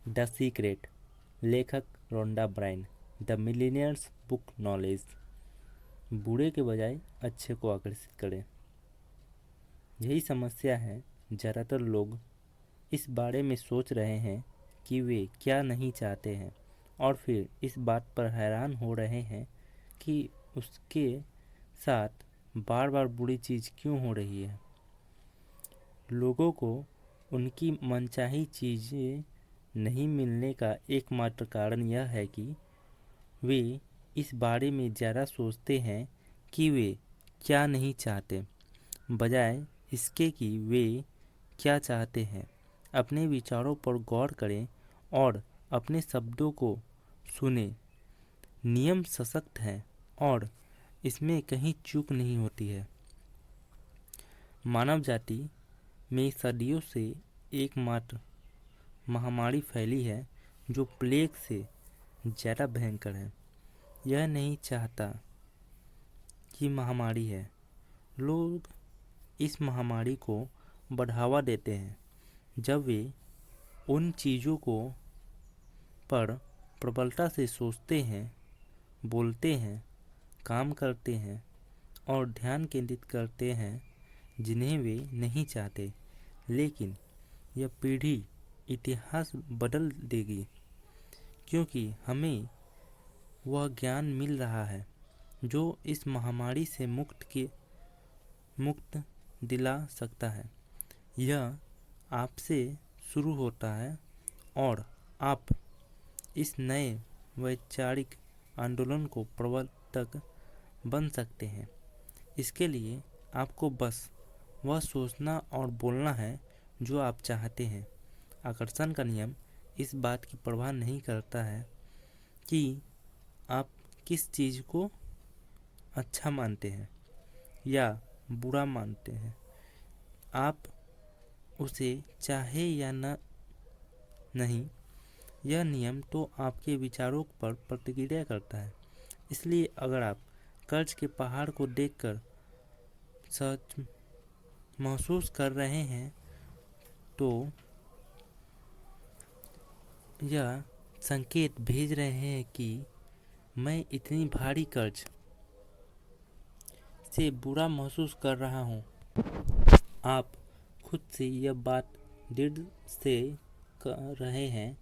The secret, लेखक Rhonda Byrne. The millionaires book knowledge, बुरे के बजाय अच्छे को आकर्षित करें। यही समस्या है। ज़्यादातर लोग इस बारे में सोच रहे हैं कि वे क्या नहीं चाहते हैं और फिर इस बात पर हैरान हो रहे हैं कि उसके साथ बार बार बुरी चीज़ क्यों हो रही है। लोगों को उनकी मनचाही चीज़ें नहीं मिलने का एकमात्र कारण यह है कि वे इस बारे में ज़्यादा सोचते हैं कि वे क्या नहीं चाहते, बजाय इसके कि वे क्या चाहते हैं। अपने विचारों पर गौर करें और अपने शब्दों को सुने। नियम सशक्त है और इसमें कहीं चूक नहीं होती है। मानव जाति में सदियों से एकमात्र महामारी फैली है जो प्लेग से ज़्यादा भयंकर है। यह नहीं चाहता कि महामारी है। लोग इस महामारी को बढ़ावा देते हैं जब वे उन चीज़ों को पर प्रबलता से सोचते हैं, बोलते हैं, काम करते हैं और ध्यान केंद्रित करते हैं जिन्हें वे नहीं चाहते। लेकिन यह पीढ़ी इतिहास बदल देगी, क्योंकि हमें वह ज्ञान मिल रहा है जो इस महामारी से मुक्त दिला सकता है। यह आपसे शुरू होता है और आप इस नए वैचारिक आंदोलन को प्रवर्तक बन सकते हैं। इसके लिए आपको बस वह सोचना और बोलना है जो आप चाहते हैं। आकर्षण का नियम इस बात की परवाह नहीं करता है कि आप किस चीज़ को अच्छा मानते हैं या बुरा मानते हैं। आप उसे चाहे या नहीं, यह नियम तो आपके विचारों पर प्रतिक्रिया करता है। इसलिए अगर आप कर्ज के पहाड़ को देखकर सच महसूस कर रहे हैं तो यह संकेत भेज रहे हैं कि मैं इतनी भारी कर्ज से बुरा महसूस कर रहा हूँ। आप खुद से यह बात दृढ़ से कर रहे हैं।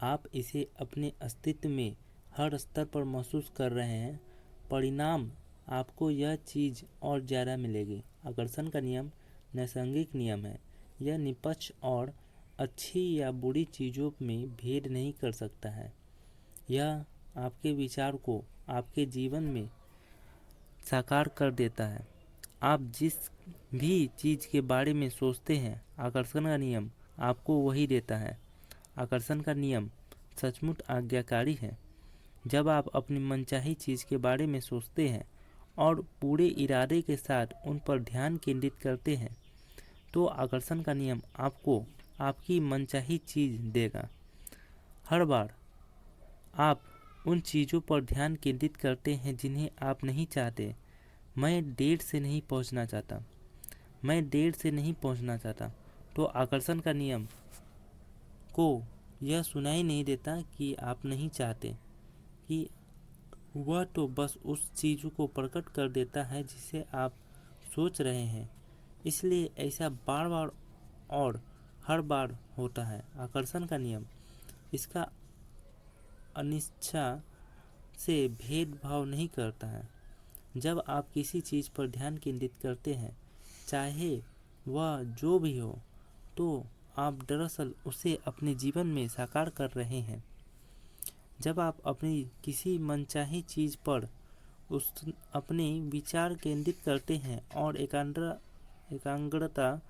आप इसे अपने अस्तित्व में हर स्तर पर महसूस कर रहे हैं। परिणाम आपको यह चीज़ और ज़्यादा मिलेगी। आकर्षण का नियम नैसर्गिक नियम है। यह निष्पक्ष और अच्छी या बुरी चीज़ों में भेद नहीं कर सकता है। यह आपके विचार को आपके जीवन में साकार कर देता है। आप जिस भी चीज़ के बारे में सोचते हैं, आकर्षण का नियम आपको वही देता है। आकर्षण का नियम सचमुच आज्ञाकारी है। जब आप अपनी मनचाही चीज़ के बारे में सोचते हैं और पूरे इरादे के साथ उन पर ध्यान केंद्रित करते हैं, तो आकर्षण का नियम आपको आपकी मनचाही चीज़ देगा। हर बार आप उन चीज़ों पर ध्यान केंद्रित करते हैं जिन्हें आप नहीं चाहते। मैं देर से नहीं पहुंचना चाहता, मैं देर से नहीं पहुंचना चाहता, तो आकर्षण का नियम को यह सुनाई नहीं देता कि आप नहीं चाहते, कि वह तो बस उस चीज़ को प्रकट कर देता है जिसे आप सोच रहे हैं। इसलिए ऐसा बार बार और हर बार होता है। आकर्षण का नियम इसका अनिच्छा से भेदभाव नहीं करता है। जब आप किसी चीज़ पर ध्यान केंद्रित करते हैं, चाहे वह जो भी हो, तो आप दरअसल उसे अपने जीवन में साकार कर रहे हैं। जब आप अपनी किसी मनचाही चीज़ पर अपने विचार केंद्रित करते हैं और एकाग्रता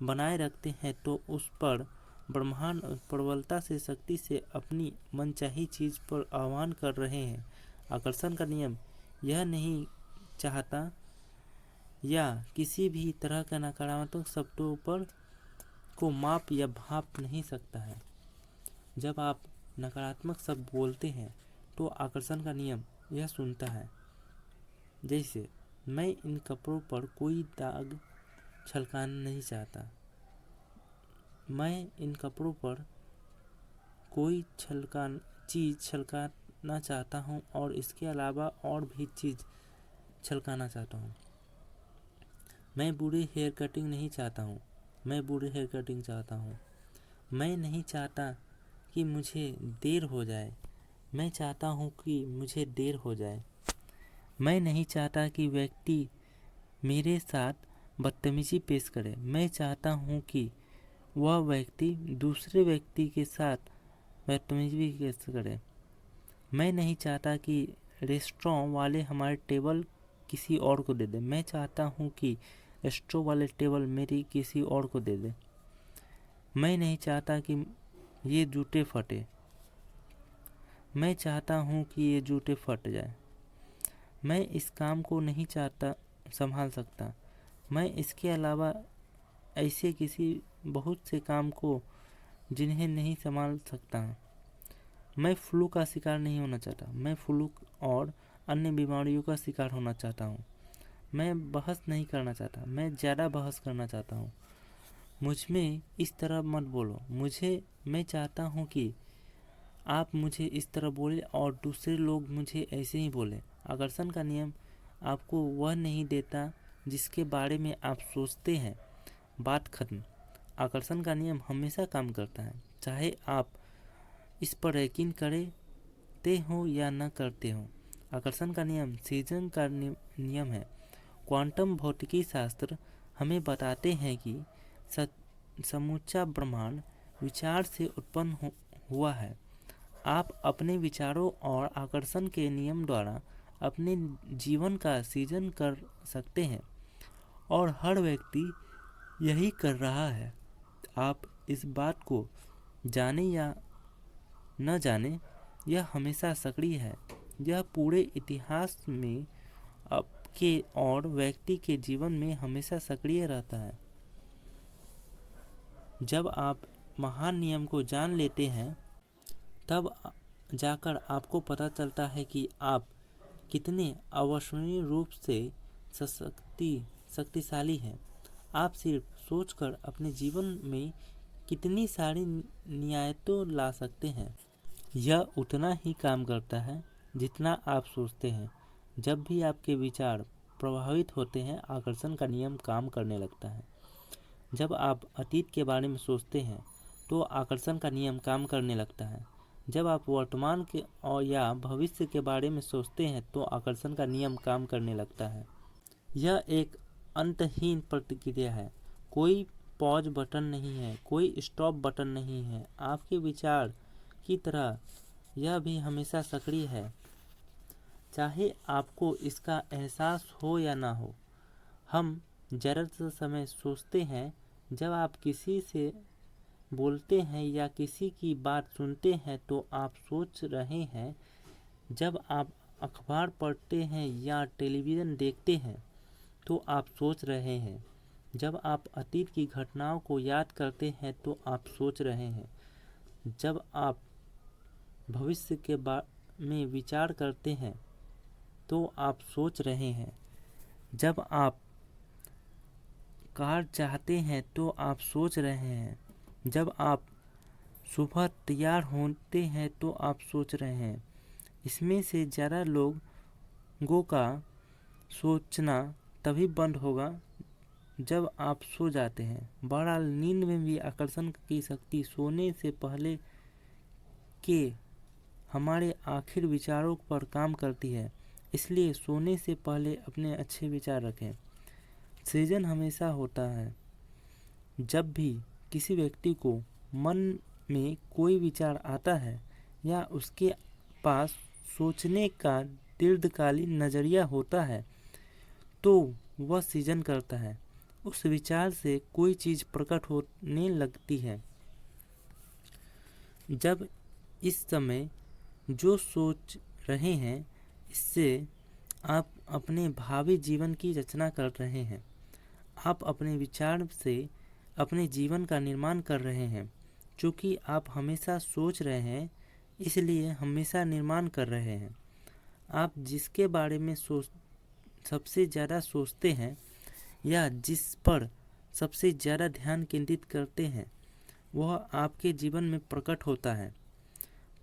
बनाए रखते हैं, तो उस पर ब्रह्मांड प्रबलता से शक्ति से अपनी मनचाही चीज़ पर आह्वान कर रहे हैं। आकर्षण का नियम यह नहीं चाहता या किसी भी तरह का नकारात्मक शब्दों पर को माप या भाप नहीं सकता है। जब आप नकारात्मक शब्द बोलते हैं तो आकर्षण का नियम यह सुनता है, जैसे मैं इन कपड़ों पर कोई दाग छलकाना नहीं चाहता, मैं इन कपड़ों पर कोई चीज़ छलकाना चाहता हूँ और इसके अलावा और भी चीज़ छलकाना चाहता हूँ। मैं बुरी हेयर कटिंग नहीं चाहता हूँ, मैं बुरी हेयर कटिंग चाहता हूँ। मैं नहीं चाहता कि मुझे देर हो जाए, मैं चाहता हूँ कि मुझे देर हो जाए। मैं नहीं चाहता कि व्यक्ति मेरे साथ बदतमीजी पेश करे, मैं चाहता हूँ कि वह व्यक्ति दूसरे व्यक्ति के साथ बदतमीजी पेश करे। मैं नहीं चाहता कि रेस्टोरेंट वाले हमारे टेबल किसी और को दे दे, मैं चाहता हूँ कि रेस्टोरेंट वाले टेबल मेरी किसी और को दे दे। मैं नहीं चाहता कि ये जूते फटे, मैं चाहता हूँ कि ये जूते फट जाए। मैं इस काम को नहीं चाहता संभाल सकता, मैं इसके अलावा ऐसे किसी बहुत से काम को जिन्हें नहीं संभाल सकता। मैं फ्लू का शिकार नहीं होना चाहता, मैं फ्लू और अन्य बीमारियों का शिकार होना चाहता हूँ। मैं बहस नहीं करना चाहता, मैं ज़्यादा बहस करना चाहता हूँ। मुझ में इस तरह मत बोलो, मैं चाहता हूँ कि आप मुझे इस तरह बोले और दूसरे लोग मुझे ऐसे ही बोले। आकर्षण का नियम आपको वह नहीं देता जिसके बारे में आप सोचते हैं। बात खत्म। आकर्षण का नियम हमेशा काम करता है, चाहे आप इस पर यकीन करते हो या न करते हो। आकर्षण का नियम सृजन का नियम है। क्वांटम भौतिकी शास्त्र हमें बताते हैं कि समूचा ब्रह्मांड विचार से उत्पन्न हुआ है। आप अपने विचारों और आकर्षण के नियम द्वारा अपने जीवन का सृजन कर सकते हैं और हर व्यक्ति यही कर रहा है। आप इस बात को जाने या न जाने, यह हमेशा सक्रिय है। यह पूरे इतिहास में आपके और व्यक्ति के जीवन में हमेशा सक्रिय रहता है। जब आप महान नियम को जान लेते हैं तब जाकर आपको पता चलता है कि आप कितने अविश्वसनीय रूप से शक्तिशाली हैं। आप सिर्फ सोचकर अपने जीवन में कितनी सारी नियमों ला सकते हैं। यह उतना ही काम करता है जितना आप सोचते हैं। जब भी आपके विचार प्रभावित होते हैं, आकर्षण का नियम काम करने लगता है। जब आप अतीत के बारे में सोचते हैं तो आकर्षण का नियम काम करने लगता है। जब आप वर्तमान के और या भविष्य के बारे में सोचते हैं तो आकर्षण का नियम काम करने लगता है। यह एक अंतहीन प्रतिक्रिया है। कोई पॉज बटन नहीं है, कोई स्टॉप बटन नहीं है। आपके विचार की तरह यह भी हमेशा सक्रिय है, चाहे आपको इसका एहसास हो या ना हो। हम ज़्यादातर समय सोचते हैं। जब आप किसी से बोलते हैं या किसी की बात सुनते हैं तो आप सोच रहे हैं। जब आप अखबार पढ़ते हैं या टेलीविज़न देखते हैं तो आप सोच रहे हैं। जब आप अतीत की घटनाओं को याद करते हैं तो आप सोच रहे हैं। जब आप भविष्य के बारे में विचार करते हैं तो आप सोच रहे हैं। जब आप कार चाहते हैं तो आप सोच रहे हैं। जब आप सुबह तैयार होते हैं तो आप सोच रहे हैं। इसमें से ज़्यादा लोगों का सोचना तभी बंद होगा जब आप सो जाते हैं। बहरहाल, नींद में भी आकर्षण की शक्ति सोने से पहले के हमारे आखिर विचारों पर काम करती है। इसलिए सोने से पहले अपने अच्छे विचार रखें। सृजन हमेशा होता है। जब भी किसी व्यक्ति को मन में कोई विचार आता है या उसके पास सोचने का दीर्घकालीन नज़रिया होता है तो वह सृजन करता है। उस विचार से कोई चीज़ प्रकट होने लगती है। जब इस समय जो सोच रहे हैं इससे आप अपने भावी जीवन की रचना कर रहे हैं। आप अपने विचार से अपने जीवन का निर्माण कर रहे हैं। चूँकि आप हमेशा सोच रहे हैं इसलिए हमेशा निर्माण कर रहे हैं। आप जिसके बारे में सबसे ज़्यादा सोचते हैं या जिस पर सबसे ज़्यादा ध्यान केंद्रित करते हैं वह आपके जीवन में प्रकट होता है।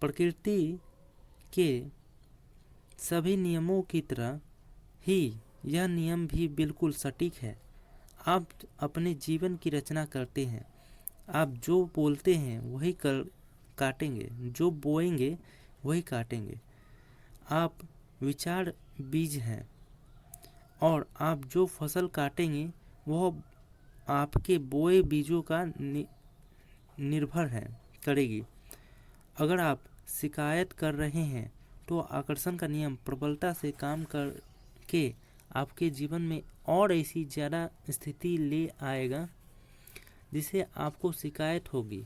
प्रकृति के सभी नियमों की तरह ही यह नियम भी बिल्कुल सटीक है। आप अपने जीवन की रचना करते हैं। आप जो बोलते हैं वही काटेंगे, जो बोएंगे वही काटेंगे। आप विचार बीज हैं और आप जो फसल काटेंगे वह आपके बोए बीजों का निर्भर करेगी। अगर आप शिकायत कर रहे हैं तो आकर्षण का नियम प्रबलता से काम करके आपके जीवन में और ऐसी ज़्यादा स्थिति ले आएगा जिसे आपको शिकायत होगी।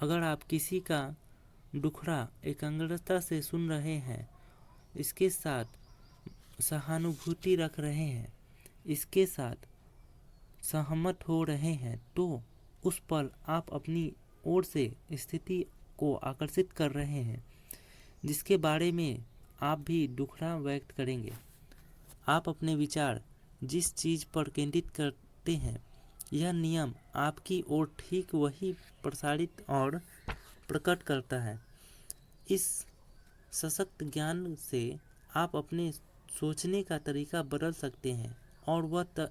अगर आप किसी का दुखड़ा एकाग्रता से सुन रहे हैं, इसके साथ सहानुभूति रख रहे हैं, इसके साथ सहमत हो रहे हैं, तो उस पल आप अपनी ओर से स्थिति को आकर्षित कर रहे हैं जिसके बारे में आप भी दुखड़ा व्यक्त करेंगे। आप अपने विचार जिस चीज़ पर केंद्रित करते हैं, यह नियम आपकी ओर ठीक वही प्रसारित और प्रकट करता है। इस सशक्त ज्ञान से आप अपने सोचने का तरीका बदल सकते हैं और वह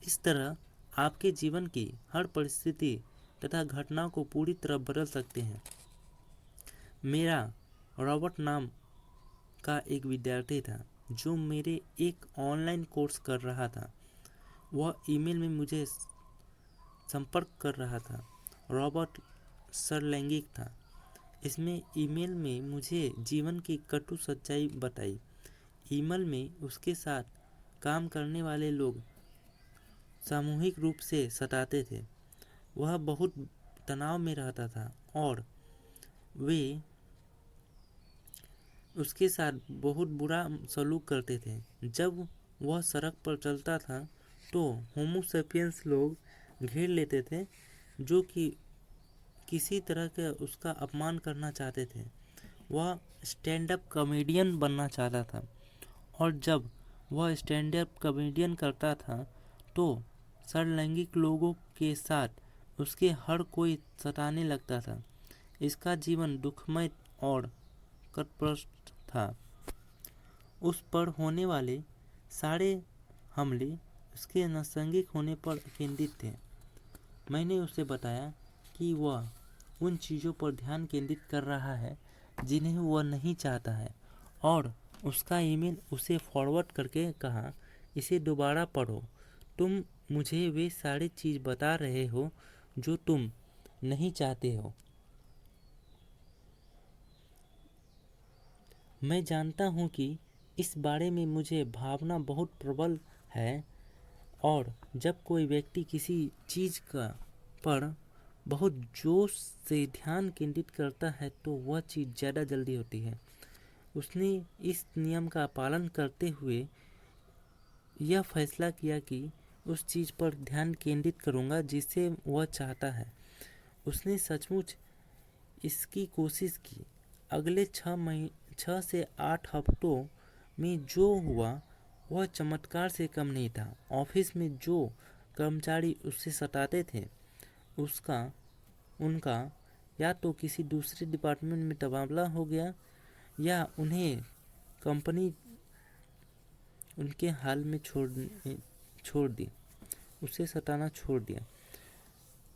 इस तरह आपके जीवन की हर परिस्थिति तथा घटना को पूरी तरह बदल सकते हैं। मेरा रॉबर्ट नाम का एक विद्यार्थी था जो मेरे एक ऑनलाइन कोर्स कर रहा था। वह ईमेल में मुझे संपर्क कर रहा था। रॉबर्ट सरलैंगिक था। इसमें ईमेल में मुझे जीवन की कटु सच्चाई बताई। ईमेल में उसके साथ काम करने वाले लोग सामूहिक रूप से सताते थे। वह बहुत तनाव में रहता था और वे उसके साथ बहुत बुरा सलूक करते थे। जब वह सड़क पर चलता था तो होमो सेपियंस लोग घेर लेते थे जो कि किसी तरह के उसका अपमान करना चाहते थे। वह स्टैंड अप कॉमेडियन बनना चाहता था और जब वह स्टैंड अप कॉमेडियन करता था तो समलैंगिक लोगों के साथ उसके हर कोई सताने लगता था। इसका जीवन दुखमय और कष्टप्रद था। उस पर होने वाले सारे हमले उसके नैसर्गिक होने पर केंद्रित थे। मैंने उसे बताया कि वह उन चीज़ों पर ध्यान केंद्रित कर रहा है जिन्हें वह नहीं चाहता है और उसका ईमेल उसे फॉरवर्ड करके कहा, इसे दोबारा पढ़ो। तुम मुझे वे सारी चीज़ बता रहे हो जो तुम नहीं चाहते हो। मैं जानता हूँ कि इस बारे में मुझे भावना बहुत प्रबल है और जब कोई व्यक्ति किसी चीज़ पर बहुत जोश से ध्यान केंद्रित करता है तो वह चीज़ ज़्यादा जल्दी होती है। उसने इस नियम का पालन करते हुए यह फैसला किया कि उस चीज़ पर ध्यान केंद्रित करूँगा जिसे वह चाहता है। उसने सचमुच इसकी कोशिश की। अगले 6 से 8 हफ्तों में जो हुआ वह चमत्कार से कम नहीं था। ऑफिस में जो कर्मचारी उससे सताते थे उनका या तो किसी दूसरे डिपार्टमेंट में तबादला हो गया या उन्हें कंपनी उनके हाल में छोड़ दी, उसे सताना छोड़ दिया।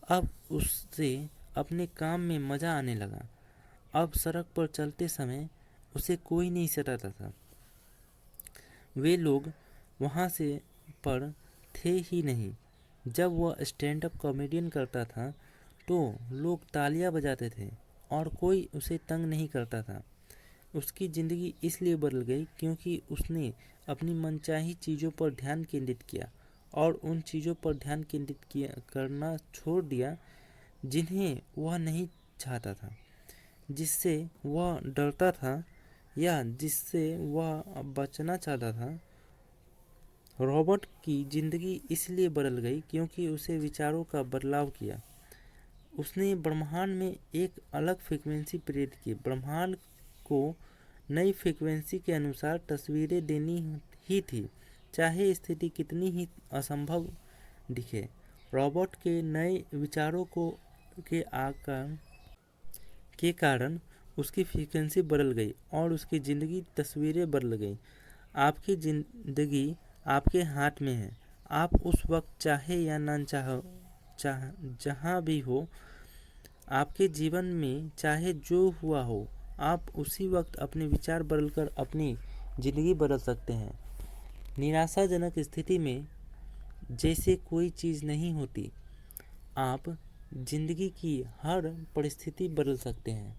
अब उससे अपने काम में मज़ा आने लगा। अब सड़क पर चलते समय उसे कोई नहीं सताता था। वे लोग वहाँ से पर थे ही नहीं। जब वह स्टैंड अप कॉमेडियन करता था तो लोग तालियां बजाते थे और कोई उसे तंग नहीं करता था। उसकी ज़िंदगी इसलिए बदल गई क्योंकि उसने अपनी मनचाही चीज़ों पर ध्यान केंद्रित किया और उन चीज़ों पर ध्यान केंद्रित करना छोड़ दिया जिन्हें वह नहीं चाहता था, जिससे वह डरता था या जिससे वह बचना चाहता था। रॉबर्ट की ज़िंदगी इसलिए बदल गई क्योंकि उसे विचारों का बदलाव किया। उसने ब्रह्मांड में एक अलग फ्रीक्वेंसी प्रेरित की। ब्रह्मांड को नई फ्रीक्वेंसी के अनुसार तस्वीरें देनी ही थी, चाहे स्थिति कितनी ही असंभव दिखे। रॉबर्ट के नए विचारों के आकार के कारण उसकी फ्रीक्वेंसी बदल गई और उसकी ज़िंदगी तस्वीरें बदल गई। आपकी ज़िंदगी आपके हाथ में है। आप उस वक्त चाहे या ना जहाँ भी हो आपके जीवन में, चाहे जो हुआ हो, आप उसी वक्त अपने विचार बदलकर अपनी ज़िंदगी बदल सकते हैं। निराशाजनक स्थिति में जैसे कोई चीज़ नहीं होती, आप जिंदगी की हर परिस्थिति बदल सकते हैं।